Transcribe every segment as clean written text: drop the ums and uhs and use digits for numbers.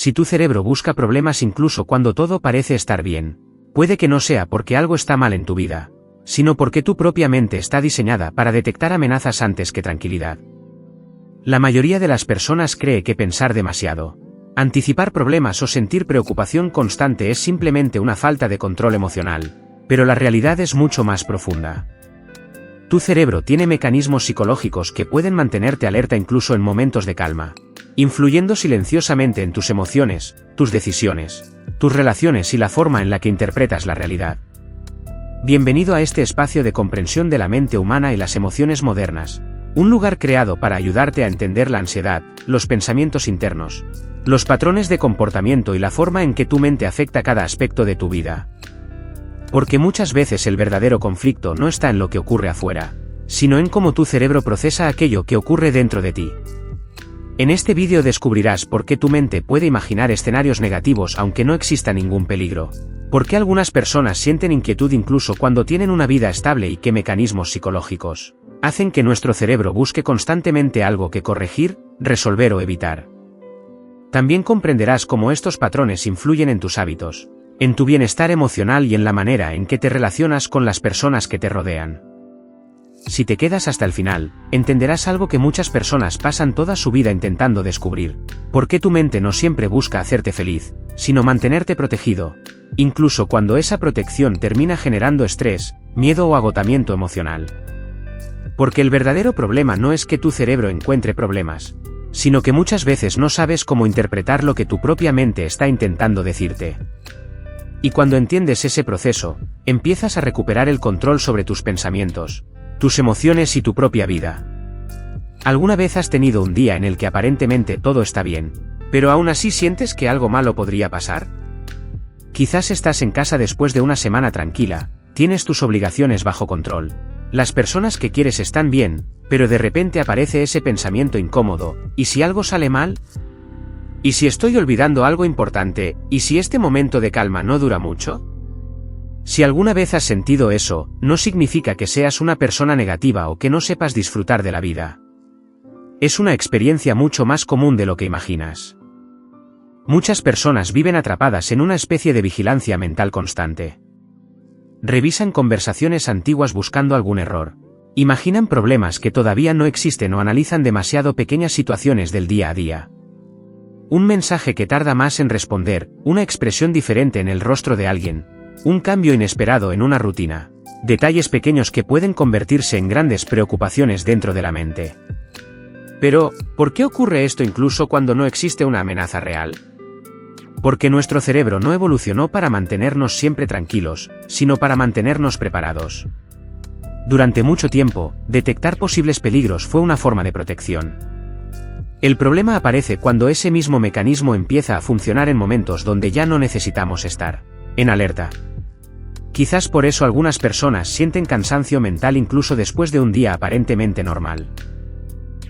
Si tu cerebro busca problemas incluso cuando todo parece estar bien, puede que no sea porque algo está mal en tu vida, sino porque tu propia mente está diseñada para detectar amenazas antes que tranquilidad. La mayoría de las personas cree que pensar demasiado, anticipar problemas o sentir preocupación constante es simplemente una falta de control emocional, pero la realidad es mucho más profunda. Tu cerebro tiene mecanismos psicológicos que pueden mantenerte alerta incluso en momentos de calma, influyendo silenciosamente en tus emociones, tus decisiones, tus relaciones y la forma en la que interpretas la realidad. Bienvenido a este espacio de comprensión de la mente humana y las emociones modernas, un lugar creado para ayudarte a entender la ansiedad, los pensamientos internos, los patrones de comportamiento y la forma en que tu mente afecta cada aspecto de tu vida. Porque muchas veces el verdadero conflicto no está en lo que ocurre afuera, sino en cómo tu cerebro procesa aquello que ocurre dentro de ti. En este vídeo descubrirás por qué tu mente puede imaginar escenarios negativos aunque no exista ningún peligro, por qué algunas personas sienten inquietud incluso cuando tienen una vida estable y qué mecanismos psicológicos hacen que nuestro cerebro busque constantemente algo que corregir, resolver o evitar. También comprenderás cómo estos patrones influyen en tus hábitos, en tu bienestar emocional y en la manera en que te relacionas con las personas que te rodean. Si te quedas hasta el final, entenderás algo que muchas personas pasan toda su vida intentando descubrir: por qué tu mente no siempre busca hacerte feliz, sino mantenerte protegido, incluso cuando esa protección termina generando estrés, miedo o agotamiento emocional. Porque el verdadero problema no es que tu cerebro encuentre problemas, sino que muchas veces no sabes cómo interpretar lo que tu propia mente está intentando decirte. Y cuando entiendes ese proceso, empiezas a recuperar el control sobre tus pensamientos, tus emociones y tu propia vida. ¿Alguna vez has tenido un día en el que aparentemente todo está bien, pero aún así sientes que algo malo podría pasar? Quizás estás en casa después de una semana tranquila, tienes tus obligaciones bajo control, las personas que quieres están bien, pero de repente aparece ese pensamiento incómodo: ¿y si algo sale mal? ¿Y si estoy olvidando algo importante? ¿Y si este momento de calma no dura mucho? Si alguna vez has sentido eso, no significa que seas una persona negativa o que no sepas disfrutar de la vida. Es una experiencia mucho más común de lo que imaginas. Muchas personas viven atrapadas en una especie de vigilancia mental constante. Revisan conversaciones antiguas buscando algún error. Imaginan problemas que todavía no existen o analizan demasiado pequeñas situaciones del día a día. Un mensaje que tarda más en responder, una expresión diferente en el rostro de alguien, un cambio inesperado en una rutina, detalles pequeños que pueden convertirse en grandes preocupaciones dentro de la mente. Pero, ¿por qué ocurre esto incluso cuando no existe una amenaza real? Porque nuestro cerebro no evolucionó para mantenernos siempre tranquilos, sino para mantenernos preparados. Durante mucho tiempo, detectar posibles peligros fue una forma de protección. El problema aparece cuando ese mismo mecanismo empieza a funcionar en momentos donde ya no necesitamos estar en alerta. Quizás por eso algunas personas sienten cansancio mental incluso después de un día aparentemente normal.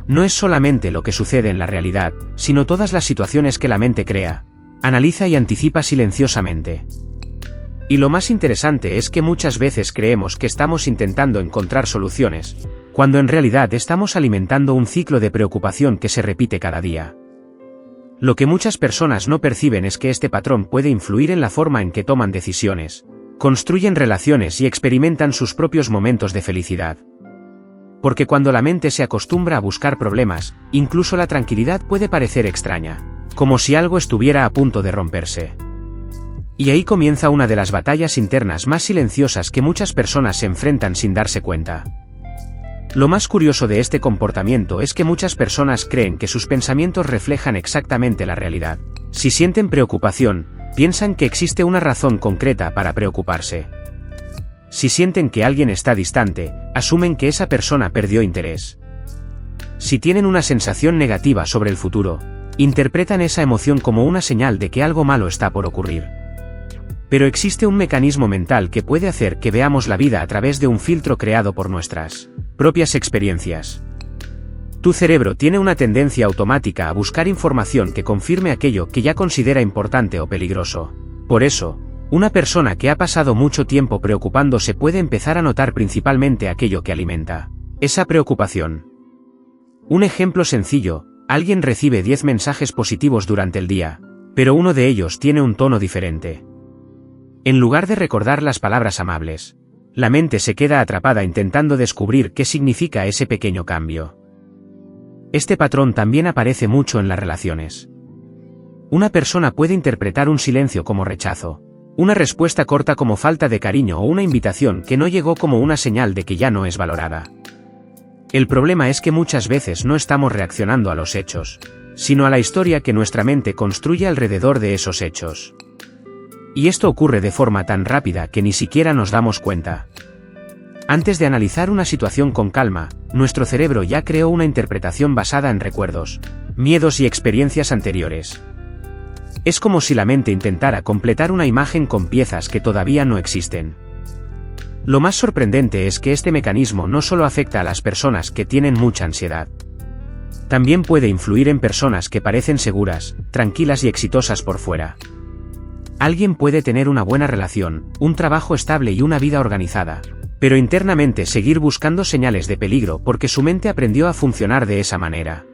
No es solamente lo que sucede en la realidad, sino todas las situaciones que la mente crea, analiza y anticipa silenciosamente. Y lo más interesante es que muchas veces creemos que estamos intentando encontrar soluciones, cuando en realidad estamos alimentando un ciclo de preocupación que se repite cada día. Lo que muchas personas no perciben es que este patrón puede influir en la forma en que toman decisiones, construyen relaciones y experimentan sus propios momentos de felicidad. Porque cuando la mente se acostumbra a buscar problemas, incluso la tranquilidad puede parecer extraña, como si algo estuviera a punto de romperse. Y ahí comienza una de las batallas internas más silenciosas que muchas personas se enfrentan sin darse cuenta. Lo más curioso de este comportamiento es que muchas personas creen que sus pensamientos reflejan exactamente la realidad. Si sienten preocupación, piensan que existe una razón concreta para preocuparse. Si sienten que alguien está distante, asumen que esa persona perdió interés. Si tienen una sensación negativa sobre el futuro, interpretan esa emoción como una señal de que algo malo está por ocurrir. Pero existe un mecanismo mental que puede hacer que veamos la vida a través de un filtro creado por nuestras propias experiencias. Tu cerebro tiene una tendencia automática a buscar información que confirme aquello que ya considera importante o peligroso. Por eso, una persona que ha pasado mucho tiempo preocupándose puede empezar a notar principalmente aquello que alimenta esa preocupación. Un ejemplo sencillo: alguien recibe 10 mensajes positivos durante el día, pero uno de ellos tiene un tono diferente. En lugar de recordar las palabras amables, la mente se queda atrapada intentando descubrir qué significa ese pequeño cambio. Este patrón también aparece mucho en las relaciones. Una persona puede interpretar un silencio como rechazo, una respuesta corta como falta de cariño o una invitación que no llegó como una señal de que ya no es valorada. El problema es que muchas veces no estamos reaccionando a los hechos, sino a la historia que nuestra mente construye alrededor de esos hechos. Y esto ocurre de forma tan rápida que ni siquiera nos damos cuenta. Antes de analizar una situación con calma, nuestro cerebro ya creó una interpretación basada en recuerdos, miedos y experiencias anteriores. Es como si la mente intentara completar una imagen con piezas que todavía no existen. Lo más sorprendente es que este mecanismo no solo afecta a las personas que tienen mucha ansiedad. También puede influir en personas que parecen seguras, tranquilas y exitosas por fuera. Alguien puede tener una buena relación, un trabajo estable y una vida organizada, pero internamente seguir buscando señales de peligro porque su mente aprendió a funcionar de esa manera.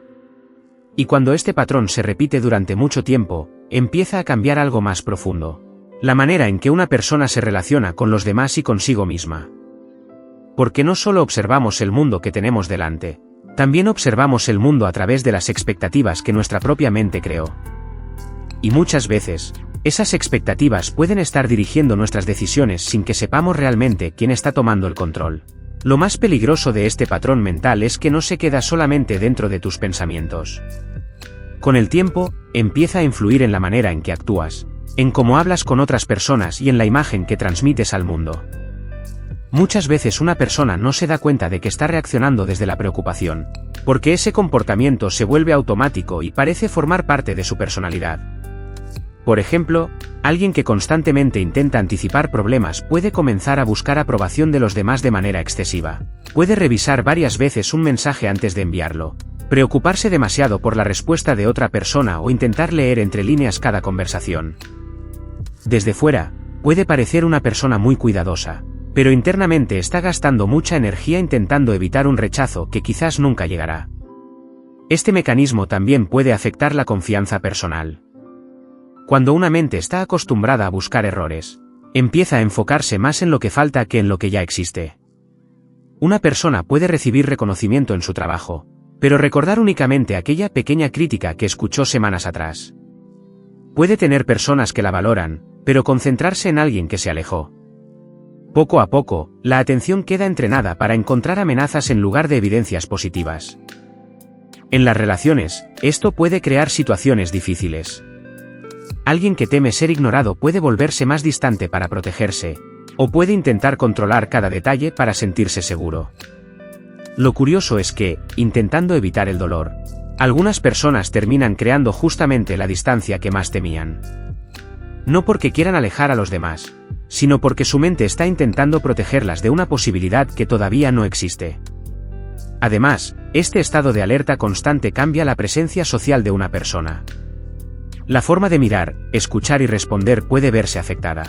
Y cuando este patrón se repite durante mucho tiempo, empieza a cambiar algo más profundo: la manera en que una persona se relaciona con los demás y consigo misma. Porque no solo observamos el mundo que tenemos delante, también observamos el mundo a través de las expectativas que nuestra propia mente creó. Y muchas veces, esas expectativas pueden estar dirigiendo nuestras decisiones sin que sepamos realmente quién está tomando el control. Lo más peligroso de este patrón mental es que no se queda solamente dentro de tus pensamientos. Con el tiempo, empieza a influir en la manera en que actúas, en cómo hablas con otras personas y en la imagen que transmites al mundo. Muchas veces una persona no se da cuenta de que está reaccionando desde la preocupación, porque ese comportamiento se vuelve automático y parece formar parte de su personalidad. Por ejemplo, alguien que constantemente intenta anticipar problemas puede comenzar a buscar aprobación de los demás de manera excesiva. Puede revisar varias veces un mensaje antes de enviarlo, preocuparse demasiado por la respuesta de otra persona o intentar leer entre líneas cada conversación. Desde fuera, puede parecer una persona muy cuidadosa, pero internamente está gastando mucha energía intentando evitar un rechazo que quizás nunca llegará. Este mecanismo también puede afectar la confianza personal. Cuando una mente está acostumbrada a buscar errores, empieza a enfocarse más en lo que falta que en lo que ya existe. Una persona puede recibir reconocimiento en su trabajo, pero recordar únicamente aquella pequeña crítica que escuchó semanas atrás. Puede tener personas que la valoran, pero concentrarse en alguien que se alejó. Poco a poco, la atención queda entrenada para encontrar amenazas en lugar de evidencias positivas. En las relaciones, esto puede crear situaciones difíciles. Alguien que teme ser ignorado puede volverse más distante para protegerse, o puede intentar controlar cada detalle para sentirse seguro. Lo curioso es que, intentando evitar el dolor, algunas personas terminan creando justamente la distancia que más temían. No porque quieran alejar a los demás, sino porque su mente está intentando protegerlas de una posibilidad que todavía no existe. Además, este estado de alerta constante cambia la presencia social de una persona. La forma de mirar, escuchar y responder puede verse afectada.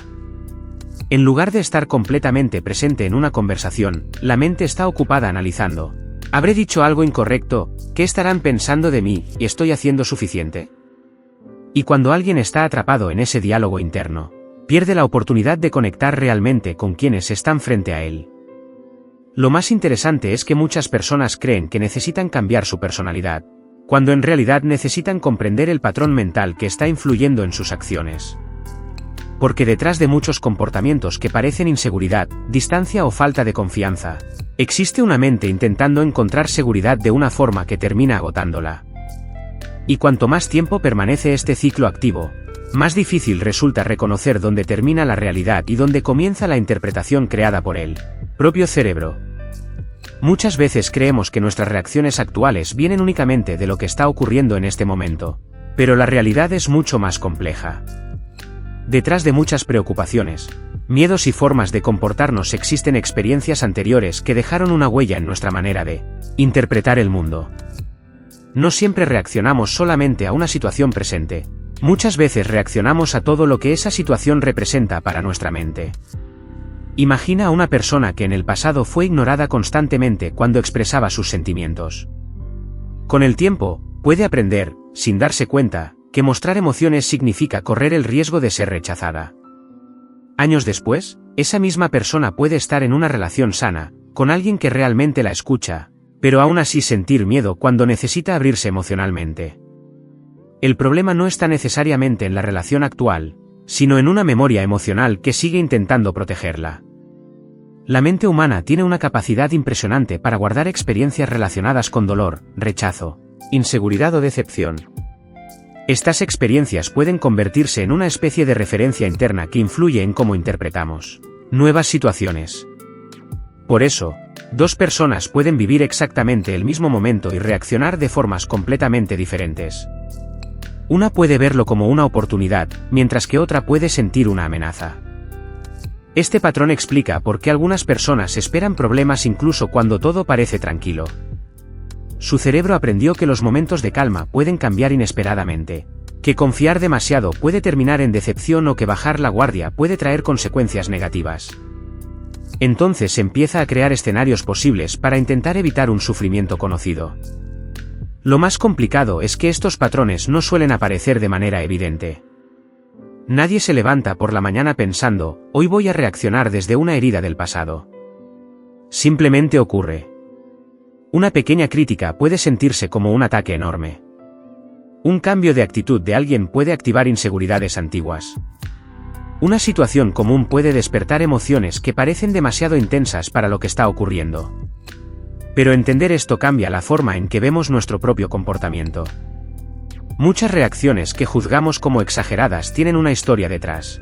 En lugar de estar completamente presente en una conversación, la mente está ocupada analizando: ¿habré dicho algo incorrecto? ¿Qué estarán pensando de mí? ¿Y estoy haciendo suficiente? Y cuando alguien está atrapado en ese diálogo interno, pierde la oportunidad de conectar realmente con quienes están frente a él. Lo más interesante es que muchas personas creen que necesitan cambiar su personalidad, cuando en realidad necesitan comprender el patrón mental que está influyendo en sus acciones. Porque detrás de muchos comportamientos que parecen inseguridad, distancia o falta de confianza, existe una mente intentando encontrar seguridad de una forma que termina agotándola. Y cuanto más tiempo permanece este ciclo activo, más difícil resulta reconocer dónde termina la realidad y dónde comienza la interpretación creada por el propio cerebro. Muchas veces creemos que nuestras reacciones actuales vienen únicamente de lo que está ocurriendo en este momento, pero la realidad es mucho más compleja. Detrás de muchas preocupaciones, miedos y formas de comportarnos existen experiencias anteriores que dejaron una huella en nuestra manera de interpretar el mundo. No siempre reaccionamos solamente a una situación presente, muchas veces reaccionamos a todo lo que esa situación representa para nuestra mente. Imagina a una persona que en el pasado fue ignorada constantemente cuando expresaba sus sentimientos. Con el tiempo, puede aprender, sin darse cuenta, que mostrar emociones significa correr el riesgo de ser rechazada. Años después, esa misma persona puede estar en una relación sana, con alguien que realmente la escucha, pero aún así sentir miedo cuando necesita abrirse emocionalmente. El problema no está necesariamente en la relación actual, sino en una memoria emocional que sigue intentando protegerla. La mente humana tiene una capacidad impresionante para guardar experiencias relacionadas con dolor, rechazo, inseguridad o decepción. Estas experiencias pueden convertirse en una especie de referencia interna que influye en cómo interpretamos nuevas situaciones. Por eso, dos personas pueden vivir exactamente el mismo momento y reaccionar de formas completamente diferentes. Una puede verlo como una oportunidad, mientras que otra puede sentir una amenaza. Este patrón explica por qué algunas personas esperan problemas incluso cuando todo parece tranquilo. Su cerebro aprendió que los momentos de calma pueden cambiar inesperadamente, que confiar demasiado puede terminar en decepción o que bajar la guardia puede traer consecuencias negativas. Entonces empieza a crear escenarios posibles para intentar evitar un sufrimiento conocido. Lo más complicado es que estos patrones no suelen aparecer de manera evidente. Nadie se levanta por la mañana pensando, hoy voy a reaccionar desde una herida del pasado. Simplemente ocurre. Una pequeña crítica puede sentirse como un ataque enorme. Un cambio de actitud de alguien puede activar inseguridades antiguas. Una situación común puede despertar emociones que parecen demasiado intensas para lo que está ocurriendo. Pero entender esto cambia la forma en que vemos nuestro propio comportamiento. Muchas reacciones que juzgamos como exageradas tienen una historia detrás.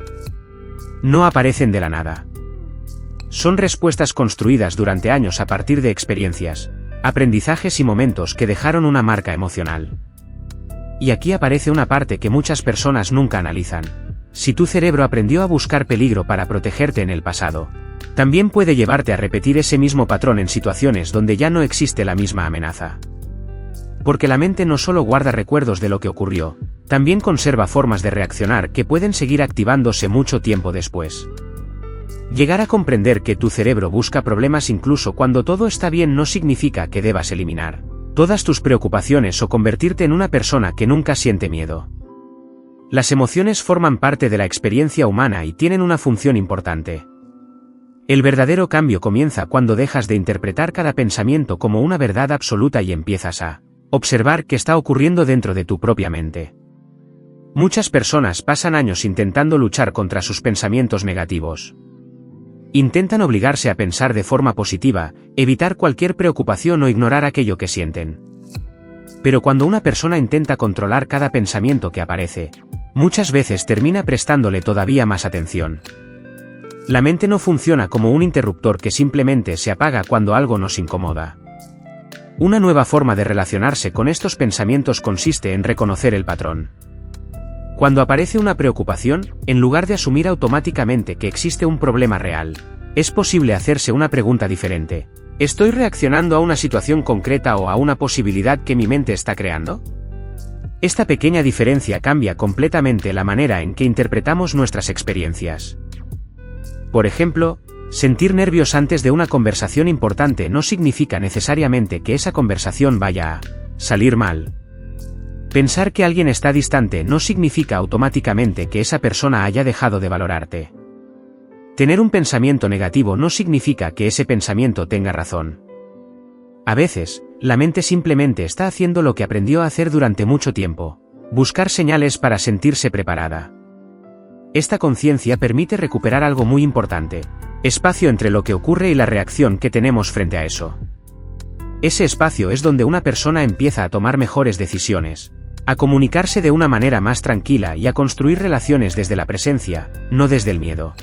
No aparecen de la nada. Son respuestas construidas durante años a partir de experiencias, aprendizajes y momentos que dejaron una marca emocional. Y aquí aparece una parte que muchas personas nunca analizan. Si tu cerebro aprendió a buscar peligro para protegerte en el pasado, también puede llevarte a repetir ese mismo patrón en situaciones donde ya no existe la misma amenaza. Porque la mente no solo guarda recuerdos de lo que ocurrió, también conserva formas de reaccionar que pueden seguir activándose mucho tiempo después. Llegar a comprender que tu cerebro busca problemas incluso cuando todo está bien no significa que debas eliminar todas tus preocupaciones o convertirte en una persona que nunca siente miedo. Las emociones forman parte de la experiencia humana y tienen una función importante. El verdadero cambio comienza cuando dejas de interpretar cada pensamiento como una verdad absoluta y empiezas a observar qué está ocurriendo dentro de tu propia mente. Muchas personas pasan años intentando luchar contra sus pensamientos negativos. Intentan obligarse a pensar de forma positiva, evitar cualquier preocupación o ignorar aquello que sienten. Pero cuando una persona intenta controlar cada pensamiento que aparece, muchas veces termina prestándole todavía más atención. La mente no funciona como un interruptor que simplemente se apaga cuando algo nos incomoda. Una nueva forma de relacionarse con estos pensamientos consiste en reconocer el patrón. Cuando aparece una preocupación, en lugar de asumir automáticamente que existe un problema real, es posible hacerse una pregunta diferente. ¿Estoy reaccionando a una situación concreta o a una posibilidad que mi mente está creando? Esta pequeña diferencia cambia completamente la manera en que interpretamos nuestras experiencias. Por ejemplo, sentir nervios antes de una conversación importante no significa necesariamente que esa conversación vaya a salir mal. Pensar que alguien está distante no significa automáticamente que esa persona haya dejado de valorarte. Tener un pensamiento negativo no significa que ese pensamiento tenga razón. A veces, la mente simplemente está haciendo lo que aprendió a hacer durante mucho tiempo: buscar señales para sentirse preparada. Esta conciencia permite recuperar algo muy importante: espacio entre lo que ocurre y la reacción que tenemos frente a eso. Ese espacio es donde una persona empieza a tomar mejores decisiones, a comunicarse de una manera más tranquila y a construir relaciones desde la presencia, no desde el miedo.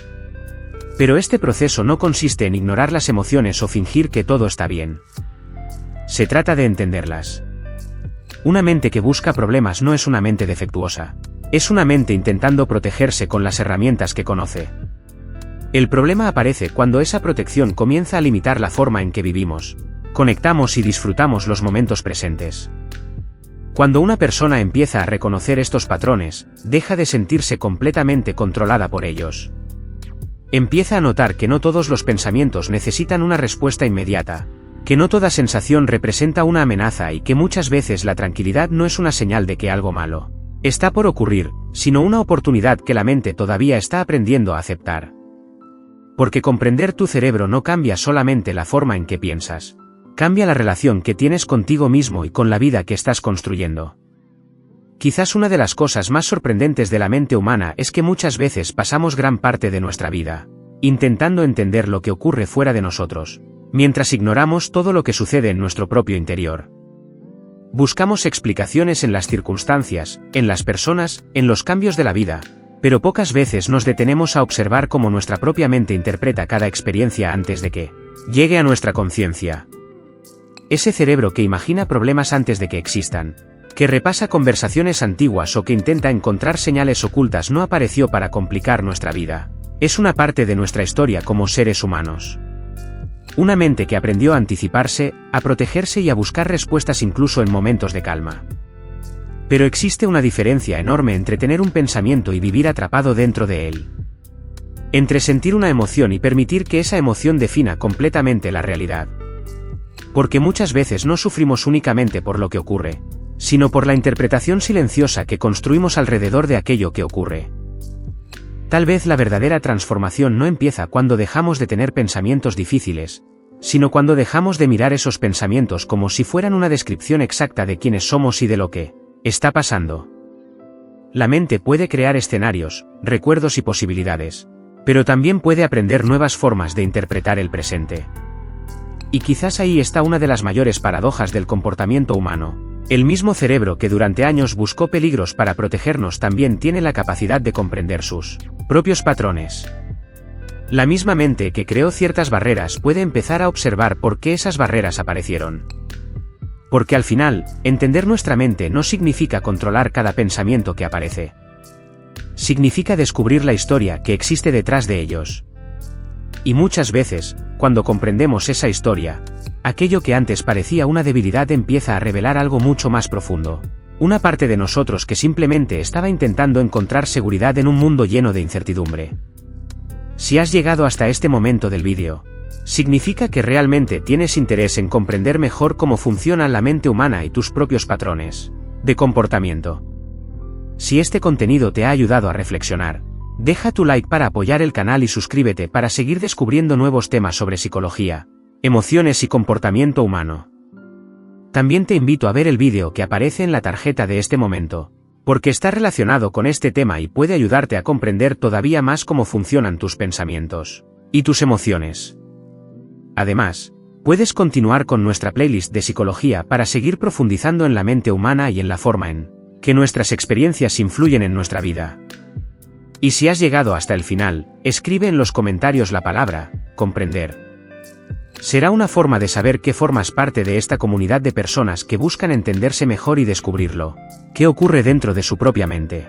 Pero este proceso no consiste en ignorar las emociones o fingir que todo está bien. Se trata de entenderlas. Una mente que busca problemas no es una mente defectuosa. Es una mente intentando protegerse con las herramientas que conoce. El problema aparece cuando esa protección comienza a limitar la forma en que vivimos, conectamos y disfrutamos los momentos presentes. Cuando una persona empieza a reconocer estos patrones, deja de sentirse completamente controlada por ellos. Empieza a notar que no todos los pensamientos necesitan una respuesta inmediata, que no toda sensación representa una amenaza y que muchas veces la tranquilidad no es una señal de que algo malo está por ocurrir, sino una oportunidad que la mente todavía está aprendiendo a aceptar. Porque comprender tu cerebro no cambia solamente la forma en que piensas, cambia la relación que tienes contigo mismo y con la vida que estás construyendo. Quizás una de las cosas más sorprendentes de la mente humana es que muchas veces pasamos gran parte de nuestra vida intentando entender lo que ocurre fuera de nosotros, mientras ignoramos todo lo que sucede en nuestro propio interior. Buscamos explicaciones en las circunstancias, en las personas, en los cambios de la vida, pero pocas veces nos detenemos a observar cómo nuestra propia mente interpreta cada experiencia antes de que llegue a nuestra conciencia. Ese cerebro que imagina problemas antes de que existan, que repasa conversaciones antiguas o que intenta encontrar señales ocultas no apareció para complicar nuestra vida. Es una parte de nuestra historia como seres humanos. Una mente que aprendió a anticiparse, a protegerse y a buscar respuestas incluso en momentos de calma. Pero existe una diferencia enorme entre tener un pensamiento y vivir atrapado dentro de él. Entre sentir una emoción y permitir que esa emoción defina completamente la realidad. Porque muchas veces no sufrimos únicamente por lo que ocurre, sino por la interpretación silenciosa que construimos alrededor de aquello que ocurre. Tal vez la verdadera transformación no empieza cuando dejamos de tener pensamientos difíciles, sino cuando dejamos de mirar esos pensamientos como si fueran una descripción exacta de quiénes somos y de lo que está pasando. La mente puede crear escenarios, recuerdos y posibilidades, pero también puede aprender nuevas formas de interpretar el presente. Y quizás ahí está una de las mayores paradojas del comportamiento humano. El mismo cerebro que durante años buscó peligros para protegernos también tiene la capacidad de comprender sus propios patrones. La misma mente que creó ciertas barreras puede empezar a observar por qué esas barreras aparecieron. Porque al final, entender nuestra mente no significa controlar cada pensamiento que aparece. Significa descubrir la historia que existe detrás de ellos. Y muchas veces, cuando comprendemos esa historia, aquello que antes parecía una debilidad empieza a revelar algo mucho más profundo. Una parte de nosotros que simplemente estaba intentando encontrar seguridad en un mundo lleno de incertidumbre. Si has llegado hasta este momento del vídeo, significa que realmente tienes interés en comprender mejor cómo funciona la mente humana y tus propios patrones de comportamiento. Si este contenido te ha ayudado a reflexionar, deja tu like para apoyar el canal y suscríbete para seguir descubriendo nuevos temas sobre psicología, emociones y comportamiento humano. También te invito a ver el vídeo que aparece en la tarjeta de este momento, porque está relacionado con este tema y puede ayudarte a comprender todavía más cómo funcionan tus pensamientos y tus emociones. Además, puedes continuar con nuestra playlist de psicología para seguir profundizando en la mente humana y en la forma en que nuestras experiencias influyen en nuestra vida. Y si has llegado hasta el final, escribe en los comentarios la palabra comprender. Será una forma de saber que formas parte de esta comunidad de personas que buscan entenderse mejor y descubrirlo, qué ocurre dentro de su propia mente.